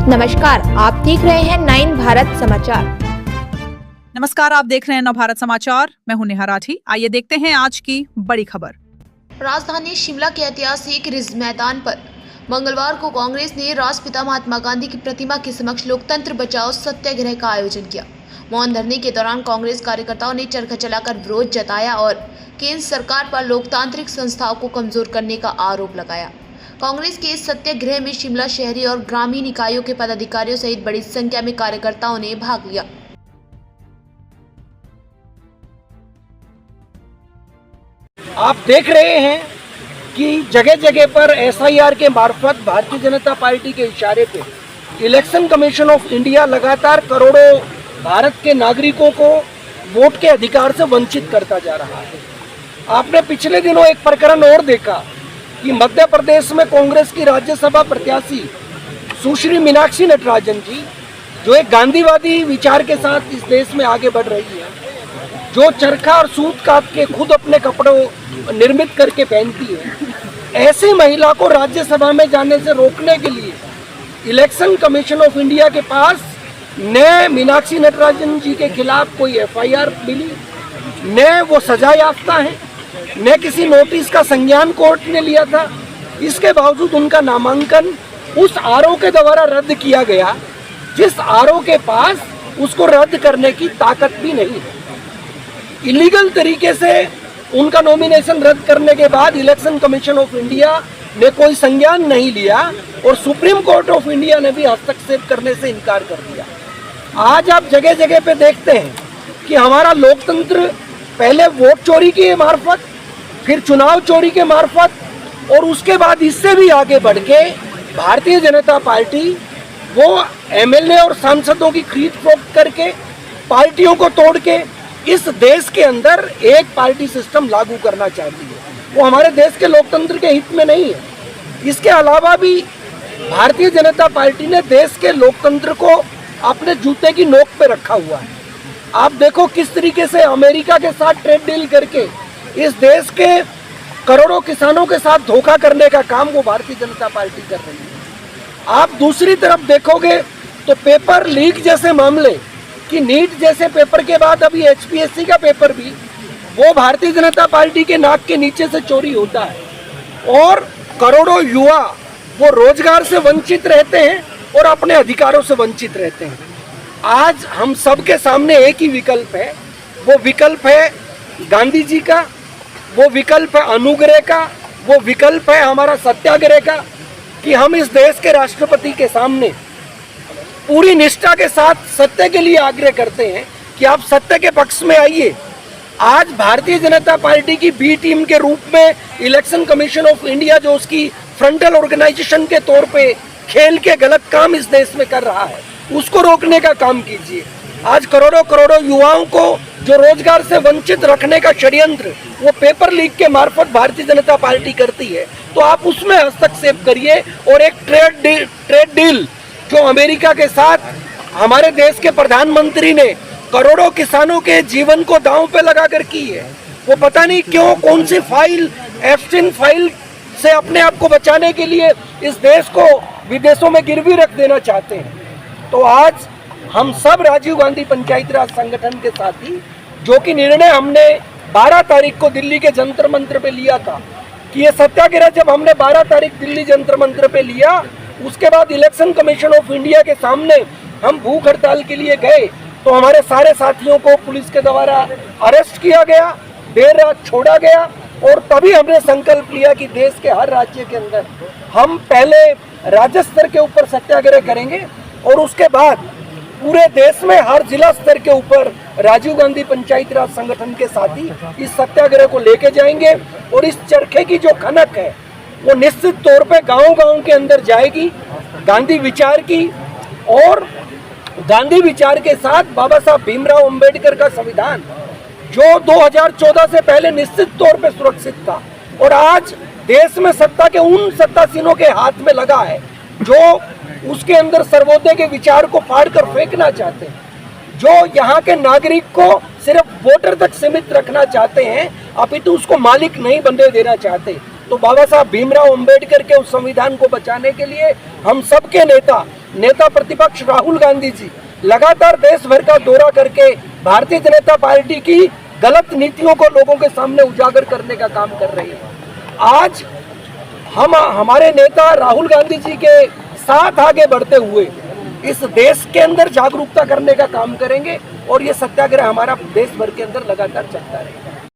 नमस्कार, आप देख रहे हैं 9 भारत समाचार। नमस्कार, आप देख रहे हैं 9 भारत समाचार। मैं हूं नेहा राठी। आइए देखते हैं आज की बड़ी खबर। राजधानी शिमला के ऐतिहासिक रिज मैदान पर मंगलवार को कांग्रेस ने राष्ट्रपिता महात्मा गांधी की प्रतिमा के समक्ष लोकतंत्र बचाओ सत्याग्रह का आयोजन किया। मौन धरने के दौरान कांग्रेस कार्यकर्ताओं ने चरखा चलाकर विरोध जताया और केंद्र सरकार पर लोकतांत्रिक संस्थाओं को कमजोर करने का आरोप लगाया। कांग्रेस के इस सत्याग्रह में शिमला शहरी और ग्रामीण इकाइयों के पदाधिकारियों सहित बड़ी संख्या में कार्यकर्ताओं ने भाग लिया। आप देख रहे हैं कि जगह जगह पर एसआईआर के मार्फत भारतीय जनता पार्टी के इशारे पे इलेक्शन कमीशन ऑफ इंडिया लगातार करोड़ों भारत के नागरिकों को वोट के अधिकार से वंचित करता जा रहा है। आपने पिछले दिनों एक प्रकरण और देखा कि मध्य प्रदेश में कांग्रेस की राज्यसभा प्रत्याशी सुश्री मीनाक्षी नटराजन जी, जो एक गांधीवादी विचार के साथ इस देश में आगे बढ़ रही है, जो चरखा और सूत काट के खुद अपने कपड़ों निर्मित करके पहनती है, ऐसी महिला को राज्यसभा में जाने से रोकने के लिए इलेक्शन कमीशन ऑफ इंडिया के पास न मीनाक्षी नटराजन जी के खिलाफ कोई एफआईआर मिली, न वो सजा याफ्ता है, न किसी नोटिस का संज्ञान कोर्ट ने लिया था। इसके बावजूद उनका नामांकन उस आरओ के द्वारा रद्द किया गया जिस आरओ के पास उसको रद्द करने की ताकत भी नहीं है। इलीगल तरीके से उनका नॉमिनेशन रद्द करने के बाद इलेक्शन कमीशन ऑफ इंडिया ने कोई संज्ञान नहीं लिया और सुप्रीम कोर्ट ऑफ इंडिया ने भी हस्तक्षेप करने से इनकार कर दिया। आज आप जगह जगह पे देखते हैं कि हमारा लोकतंत्र पहले वोट चोरी के मार्फत, फिर चुनाव चोरी के मार्फत और उसके बाद इससे भी आगे बढ़ के भारतीय जनता पार्टी वो एमएलए और सांसदों की खरीद फरोख्त करके पार्टियों को तोड़ के इस देश के अंदर एक पार्टी सिस्टम लागू करना चाहती है। वो हमारे देश के लोकतंत्र के हित में नहीं है। इसके अलावा भी भारतीय जनता पार्टी ने देश के लोकतंत्र को अपने जूते की नोक पे रखा हुआ है। आप देखो किस तरीके से अमेरिका के साथ ट्रेड डील करके इस देश के करोड़ों किसानों के साथ धोखा करने का काम वो भारतीय जनता पार्टी कर रही है। आप दूसरी तरफ देखोगे तो पेपर लीक जैसे मामले कि नीट जैसे पेपर के बाद अभी एचपीएससी का पेपर भी वो भारतीय जनता पार्टी के नाक के नीचे से चोरी होता है और करोड़ों युवा वो रोजगार से वंचित रहते हैं और अपने अधिकारों से वंचित रहते हैं। आज हम सबके सामने एक ही विकल्प है, वो विकल्प है गांधी जी का, वो विकल्प है अनुग्रह का, वो विकल्प है हमारा सत्याग्रह का कि हम इस देश के राष्ट्रपति के सामने पूरी निष्ठा के साथ सत्य के लिए आग्रह करते हैं कि आप सत्य के पक्ष में आइए। आज भारतीय जनता पार्टी की बी टीम के रूप में इलेक्शन कमीशन ऑफ इंडिया जो उसकी फ्रंटल ऑर्गेनाइजेशन के तौर पे खेल के गलत काम इस देश में कर रहा है, उसको रोकने का काम कीजिए। आज करोड़ों करोड़ों युवाओं को जो रोजगार से वंचित रखने का षड्यंत्र वो पेपर लीक के मार्फत भारतीय जनता पार्टी करती है, तो आप उसमें हस्तक्षेप करिए और एक ट्रेड डील जो अमेरिका के साथ हमारे देश के प्रधानमंत्री ने करोड़ों किसानों के जीवन को दांव पे लगा कर की है, वो पता नहीं क्यों कौन सी फाइल एप्स्टीन फाइल से अपने आप को बचाने के लिए इस देश को विदेशों में गिरवी रख देना चाहते हैं। तो आज हम सब राजीव गांधी पंचायती राज संगठन के साथी जो कि निर्णय हमने 12 तारीख को दिल्ली के जंतर मंत्र पे लिया था कि ये सत्याग्रह जब हमने 12 तारीख दिल्ली जंतर मंत्र पे लिया, उसके बाद इलेक्शन कमीशन ऑफ इंडिया के सामने हम भूख हड़ताल के लिए गए तो हमारे सारे साथियों को पुलिस के द्वारा अरेस्ट किया गया, देर रात छोड़ा गया और तभी हमने संकल्प लिया कि देश के हर राज्य के अंदर हम पहले राज्य स्तर के ऊपर सत्याग्रह करेंगे और उसके बाद पूरे देश में हर जिला स्तर के ऊपर राजीव गांधी पंचायती राज संगठन के साथी इस सत्याग्रह को लेके जाएंगे और इस चरखे की जो खनक है वो निश्चित तौर पे गांव-गांव के अंदर जाएगी। गांधी विचार की और गांधी विचार के साथ बाबा साहब भीमराव अंबेडकर का संविधान जो 2014 से पहले निश्चित तौर पे सुरक्षित था और आज देश में सत्ता के उन सत्तासीनों के हाथ में लगा है जो उसके अंदर सर्वोदय के विचार को फाड़ कर फेंकना चाहते हैं, जो यहाँ के नागरिक को सिर्फ वोटर तक सीमित रखना चाहते हैं अपितु उसको मालिक नहीं बनने देना चाहते। तो बाबा साहब भीमराव अंबेडकर के उस संविधान को बचाने के लिए हम सबके नेता नेता प्रतिपक्ष राहुल गांधी जी लगातार देश भर का दौरा करके भारतीय जनता पार्टी की गलत नीतियों को लोगों के सामने उजागर करने का काम कर रही है। आज हम हमारे नेता राहुल गांधी जी के साथ आगे बढ़ते हुए इस देश के अंदर जागरूकता करने का काम करेंगे और ये सत्याग्रह हमारा देश भर के अंदर लगातार चलता रहेगा।